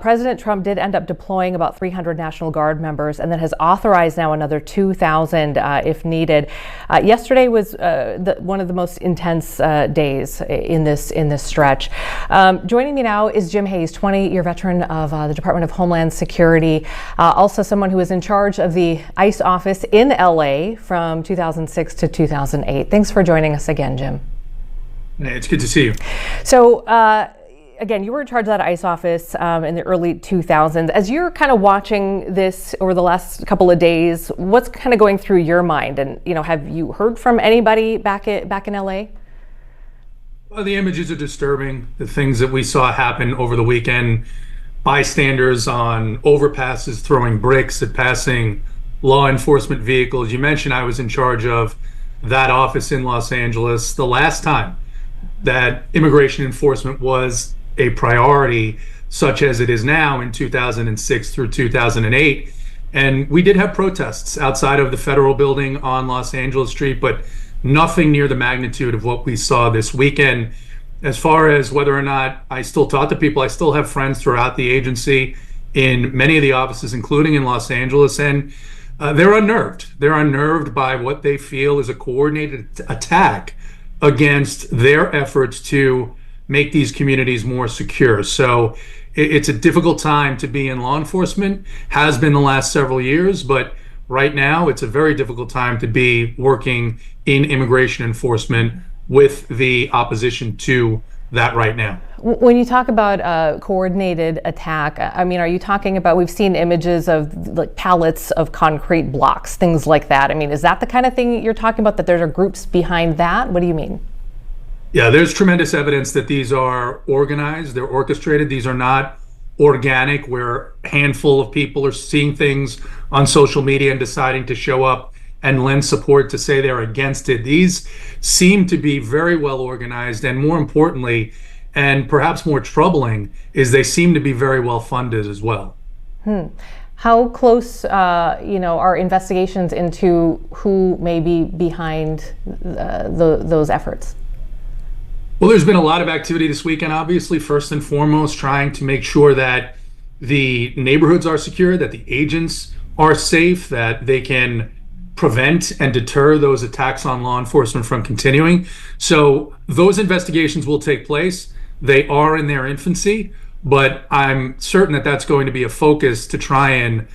President Trump did end up deploying about 300 National Guard members, and then has authorized now another 2,000 if needed. Yesterday was one of the most intense days in this stretch. Joining me now is Jim Hayes, 20-year veteran of the Department of Homeland Security, also someone who was in charge of the ICE office in LA from 2006 to 2008. Thanks for joining us again, Jim. It's good to see you. So, again, you were in charge of that ICE office in the early 2000s. As you're kind of watching this over the last couple of days, what's kind of going through your mind? And, have you heard from anybody back in LA? Well, the images are disturbing. The things that we saw happen over the weekend, bystanders on overpasses throwing bricks at passing law enforcement vehicles. You mentioned I was in charge of that office in Los Angeles. The last time that immigration enforcement was a priority, such as it is now in 2006 through 2008. And we did have protests outside of the federal building on Los Angeles Street, but nothing near the magnitude of what we saw this weekend. As far as whether or not I still talk to people, I still have friends throughout the agency in many of the offices, including in Los Angeles, and they're unnerved. They're unnerved by what they feel is a coordinated attack against their efforts to make these communities more secure. So it's a difficult time to be in law enforcement, has been the last several years, but right now it's a very difficult time to be working in immigration enforcement with the opposition to that right now. When you talk about coordinated attack, I mean, are you talking about, we've seen images of like pallets of concrete blocks, things like that. I mean, is that the kind of thing you're talking about, that there are groups behind that? What do you mean? Yeah, there's tremendous evidence that these are organized, they're orchestrated. These are not organic, where a handful of people are seeing things on social media and deciding to show up and lend support to say they're against it. These seem to be very well organized, and more importantly, and perhaps more troubling, is they seem to be very well funded as well. How close, are investigations into who may be behind those efforts? Well, there's been a lot of activity this weekend, obviously, first and foremost, trying to make sure that the neighborhoods are secure, that the agents are safe, that they can prevent and deter those attacks on law enforcement from continuing. So those investigations will take place. They are in their infancy, but I'm certain that that's going to be a focus to try and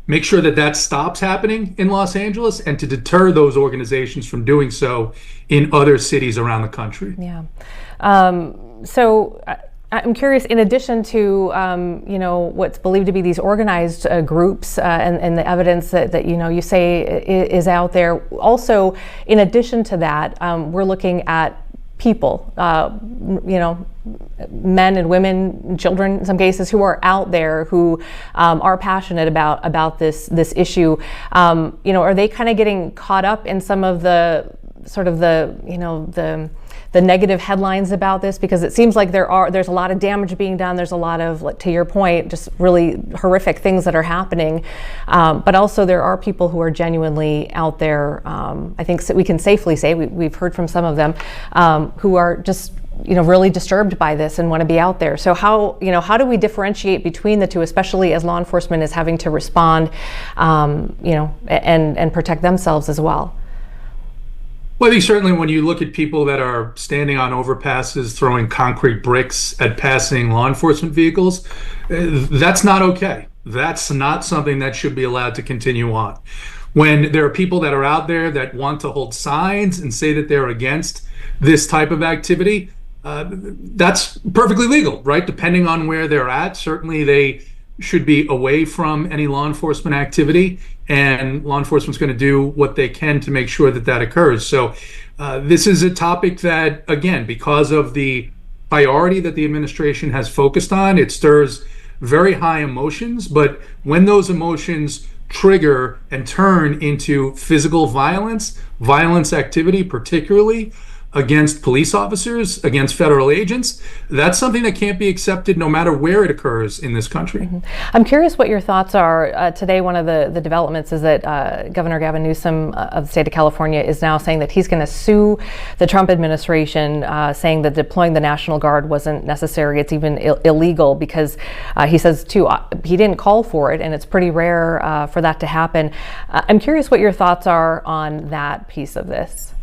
make sure that that stops happening in Los Angeles, and to deter those organizations from doing so in other cities around the country. Yeah. So I'm curious, in addition to, what's believed to be these organized groups and the evidence that you say is out there, also, in addition to that, we're looking at people, men and women, children in some cases, who are out there, who are passionate about this issue. Are they kind of getting caught up in some of the sort of the negative headlines about this? Because it seems like there's a lot of damage being done. There's a lot of, like, to your point, just really horrific things that are happening. But also there are people who are genuinely out there. I think we can safely say, we've heard from some of them, who are just really disturbed by this and want to be out there. So how do we differentiate between the two, especially as law enforcement is having to respond, and protect themselves as well? Well, I think certainly when you look at people that are standing on overpasses, throwing concrete bricks at passing law enforcement vehicles, that's not okay. That's not something that should be allowed to continue on. When there are people that are out there that want to hold signs and say that they're against this type of activity, that's perfectly legal, right? Depending on where they're at, certainly they should be away from any law enforcement activity, and law enforcement's going to do what they can to make sure that that occurs. So this is a topic that, again, because of the priority that the administration has focused on, it stirs very high emotions. But when those emotions trigger and turn into physical violence activity particularly, against police officers, against federal agents, that's something that can't be accepted no matter where it occurs in this country. Mm-hmm. I'm curious what your thoughts are. Today, one of the developments is that Governor Gavin Newsom of the state of California is now saying that he's going to sue the Trump administration, saying that deploying the National Guard wasn't necessary. It's even illegal because he says, too, he didn't call for it, and it's pretty rare for that to happen. I'm curious what your thoughts are on that piece of this.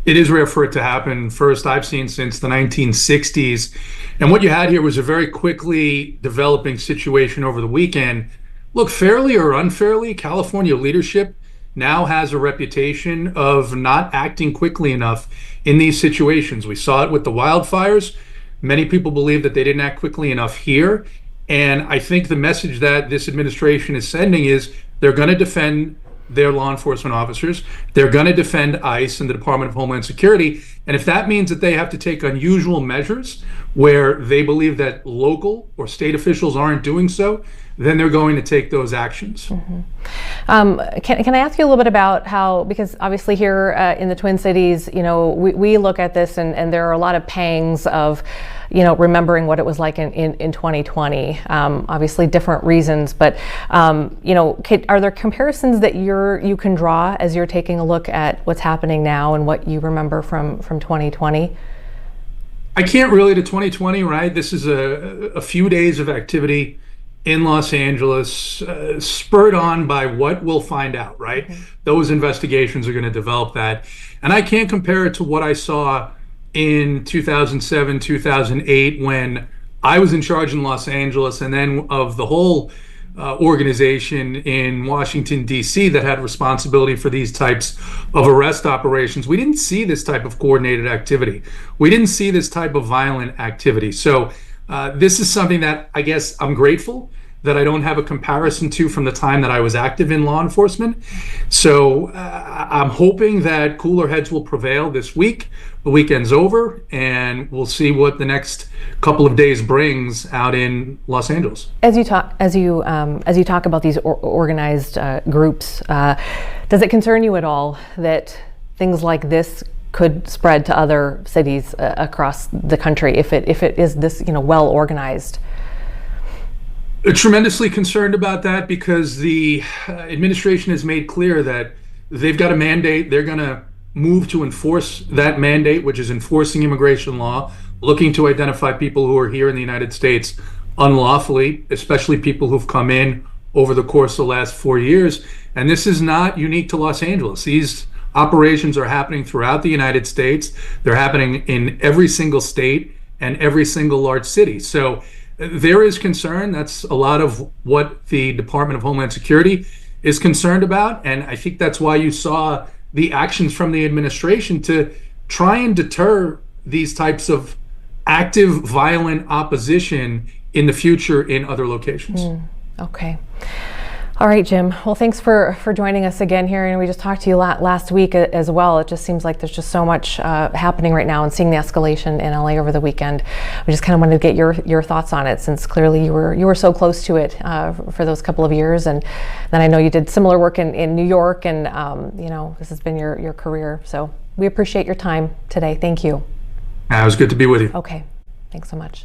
It is rare for it to happen. First, I've seen since the 1960s. And what you had here was a very quickly developing situation over the weekend. Look, fairly or unfairly, California leadership now has a reputation of not acting quickly enough in these situations. We saw it with the wildfires. Many people believe that they didn't act quickly enough here. And I think the message that this administration is sending is they're going to defend their law enforcement officers. They're going to defend ICE and the Department of Homeland Security. And if that means that they have to take unusual measures where they believe that local or state officials aren't doing so, then they're going to take those actions. Mm-hmm. Can I ask you a little bit about how, because obviously here in the Twin Cities, we look at this and there are a lot of pangs of, remembering what it was like in 2020, obviously different reasons, but, are there comparisons that you can draw as you're taking a look at what's happening now and what you remember from 2020? I can't relate to 2020, right? This is a few days of activity in Los Angeles, spurred on by what we'll find out, right? Mm-hmm. Those investigations are going to develop that. And I can't compare it to what I saw in 2007, 2008, when I was in charge in Los Angeles, and then of the whole organization in Washington, D.C. that had responsibility for these types of arrest operations. We didn't see this type of coordinated activity. We didn't see this type of violent activity. So this is something that I guess I'm grateful that I don't have a comparison to from the time that I was active in law enforcement. So I'm hoping that cooler heads will prevail this week. The weekend's over, and we'll see what the next couple of days brings out in Los Angeles. As you talk about these organized groups, does it concern you at all that things like this could spread to other cities across the country if it is this well organized? Tremendously concerned about that because the administration has made clear that they've got a mandate. They're going to move to enforce that mandate, which is enforcing immigration law, looking to identify people who are here in the United States unlawfully, especially people who've come in over the course of the last 4 years. And this is not unique to Los Angeles. These operations are happening throughout the United States. They're happening in every single state and every single large city. So there is concern. That's a lot of what the Department of Homeland Security is concerned about. And I think that's why you saw the actions from the administration to try and deter these types of active, violent opposition in the future in other locations. Okay. All right, Jim. Well, thanks for joining us again here. And we just talked to you last week as well. It just seems like there's just so much happening right now, and seeing the escalation in LA over the weekend. We just kind of wanted to get your thoughts on it, since clearly you were so close to it for those couple of years. And then I know you did similar work in New York, and this has been your career. So we appreciate your time today. Thank you. It was good to be with you. Okay. Thanks so much.